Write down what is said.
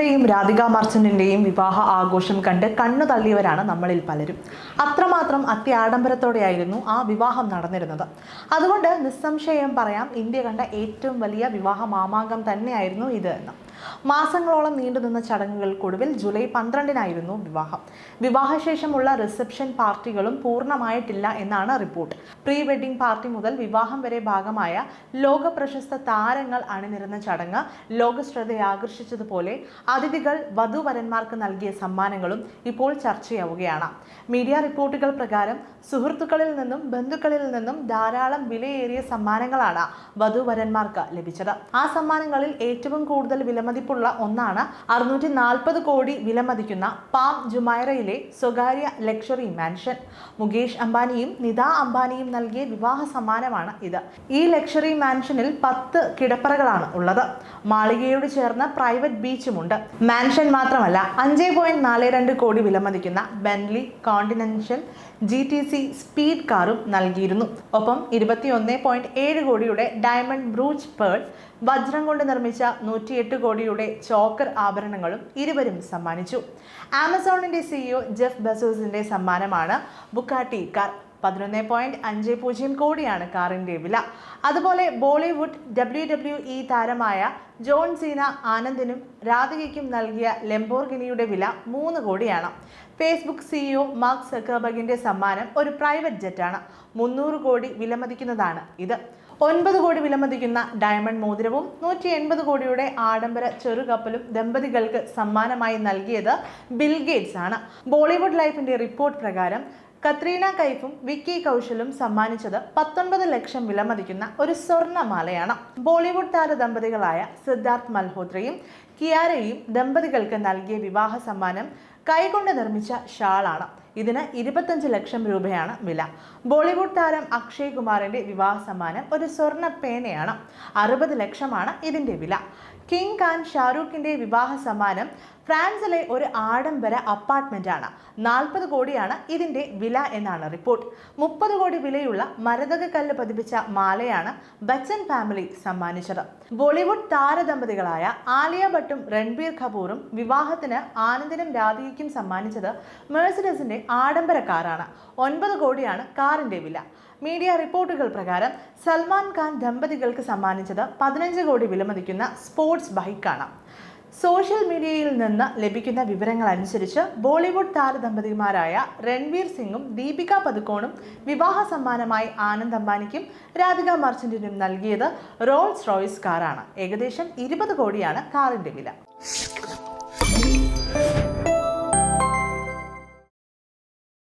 ഷാരൂഖിന്റെയും രാധിക മർച്ചന്റിന്റെയും വിവാഹ ആഘോഷം കണ്ട് കണ്ണു തള്ളിയവരാണ് നമ്മളിൽ പലരും. അത്രമാത്രം അത്യാഡംബരത്തോടെയായിരുന്നു ആ വിവാഹം നടന്നിരുന്നത്. അതുകൊണ്ട് നിസ്സംശയം പറയാം, ഇന്ത്യ കണ്ട ഏറ്റവും വലിയ വിവാഹ മാമാങ്കം തന്നെയായിരുന്നു ഇത് എന്ന്. മാസങ്ങളോളം നീണ്ടുനിന്ന ചടങ്ങുകൾക്കൊടുവിൽ ജൂലൈ 12-നായിരുന്നു വിവാഹം. വിവാഹശേഷമുള്ള റിസപ്ഷൻ പാർട്ടികളും പൂർണ്ണമായിട്ടില്ല എന്നാണ് റിപ്പോർട്ട്. പ്രീ വെഡിംഗ് പാർട്ടി മുതൽ വിവാഹം വരെ ഭാഗമായ ലോക പ്രശസ്ത താരങ്ങൾ അണിനിരുന്ന ചടങ്ങ് ലോകശ്രദ്ധയാകർഷിച്ചതുപോലെ അതിഥികൾ വധൂവരന്മാർക്ക് നൽകിയ സമ്മാനങ്ങളും ഇപ്പോൾ ചർച്ചയാവുകയാണ്. മീഡിയ റിപ്പോർട്ടുകൾ പ്രകാരം സുഹൃത്തുക്കളിൽ നിന്നും ബന്ധുക്കളിൽ നിന്നും ധാരാളം വിലയേറിയ സമ്മാനങ്ങളാണ് വധൂവരന്മാർക്ക് ലഭിച്ചത്. ആ സമ്മാനങ്ങളിൽ ഏറ്റവും കൂടുതൽ വിലമതിപ്പുള്ള ഒന്നാണ് 640 കോടി വിലമതിക്കുന്ന പാം ജുമൈറയിലെ സ്വകാര്യ ലക്ഷറി മാൻഷൻ. മുകേഷ് അംബാനിയും നിത അംബാനിയും നൽകിയ വിവാഹ സമ്മാനമാണ് ഇത്. ഈ ലക്ഷറി മാൻഷനിൽ 10 കിടപ്പറകളാണ് ഉള്ളത്. മാളികയോട് ചേർന്ന് പ്രൈവറ്റ് ബീച്ചുമുണ്ട്. മാൻഷൻ മാത്രമല്ല, 5.42 കോടി വിലമതിക്കുന്ന ബെന്റ്ലി കോണ്ടിനെന്റൽ GTC സ്പീഡ് കാറും നൽകിയിരുന്നു. ഒപ്പം 21.7 കോടിയുടെ ഡയമണ്ട് ബ്രൂച്ച് പേൾ, വജ്രം കൊണ്ട് നിർമ്മിച്ച 108 കോടിയുടെ ചോക്കർ ആഭരണങ്ങളും ഇരുവരും സമ്മാനിച്ചു. ആമസോണിന്റെ CEO ജെഫ് ബെസോസിന്റെ സമ്മാനമാണ് ബുഗാട്ടി കാർ. 11.50 കോടിയാണ് കാറിന്റെ വില. അതുപോലെ ബോളിവുഡ് WWE താരമായ ജോൺ സീന ആനന്ദിനും രാധികയ്ക്കും നൽകിയ ലംബോർഗിനിയുടെ വില 3 കോടിയാണ്. ഫേസ്ബുക്ക് CEO മാർക്ക് സക്കർബർഗിന്റെ സമ്മാനം ഒരു പ്രൈവറ്റ് ജെറ്റാണ്. 300 കോടി വിലമതിക്കുന്നതാണ് ഇത്. 9 കോടി വിലമതിക്കുന്ന ഡയമണ്ട് മോതിരവും 180 കോടിയുടെ ആഡംബര ചെറുകപ്പലും ദമ്പതികൾക്ക് സമ്മാനമായി നൽകിയത് ബിൽ ഗേറ്റ്സ് ആണ്. ബോളിവുഡ് ലൈഫിന്റെ റിപ്പോർട്ട് പ്രകാരം കത്രീന കൈഫും വിക്കി കൗശലും സമ്മാനിച്ചത് 19 ലക്ഷം വിലമതിക്കുന്ന ഒരു സ്വർണ്ണമാലയാണ്. ബോളിവുഡ് താര ദമ്പതികളായ സിദ്ധാർത്ഥ് മൽഹോത്രയും കിയാരയും ദമ്പതികൾക്ക് നൽകിയ വിവാഹ സമ്മാനം കൈകൊണ്ട് നിർമ്മിച്ച ഷാളാണ്. ഇതിന് 25 ലക്ഷം രൂപയാണ് വില. ബോളിവുഡ് താരം അക്ഷയ് കുമാറിന്റെ വിവാഹ സമ്മാനം ഒരു സ്വർണ്ണ പേനയാണ്. 60 ലക്ഷമാണ് ഇതിന്റെ വില. കിങ് ഖാൻ ഷാരൂഖിന്റെ വിവാഹ സമ്മാനം ഫ്രാൻസിലെ ഒരു ആഡംബര അപ്പാർട്ട്മെന്റ് ആണ്. 40 കോടിയാണ് ഇതിന്റെ വില എന്നാണ് റിപ്പോർട്ട്. 30 കോടി വിലയുള്ള മരതക കല്ല് പതിപ്പിച്ച മാലയാണ് ബച്ചൻ ഫാമിലി സമ്മാനിച്ചത്. ബോളിവുഡ് താരദമ്പതികളായ ആലിയ ഭട്ടും രൺബീർ കപൂറും വിവാഹത്തിന് ആനന്ദിനും രാധികയ്ക്കും സമ്മാനിച്ചത് മെഴ്സിഡസിന്റെ ആഡംബര കാറാണ്. 9 കോടിയാണ് കാറിന്റെ വില. മീഡിയ റിപ്പോർട്ടുകൾ പ്രകാരം സൽമാൻ ഖാൻ ദമ്പതികൾക്ക് സമ്മാനിച്ചത് 15 കോടി വിലമതിക്കുന്ന സ്പോർട്സ് ബൈക്കാണ്. സോഷ്യൽ മീഡിയയിൽ നിന്ന് ലഭിക്കുന്ന വിവരങ്ങൾ അനുസരിച്ച് ബോളിവുഡ് താരദമ്പതിമാരായ രൺവീർ സിംഗും ദീപിക പദുക്കോണും വിവാഹ സമ്മാനമായി ആനന്ദ് അംബാനിക്കും രാധിക മർച്ചന്റിനും നൽകിയത് റോൾസ് റോയ്സ് കാറാണ്. ഏകദേശം 20 കോടിയാണ് കാറിന്റെ വില.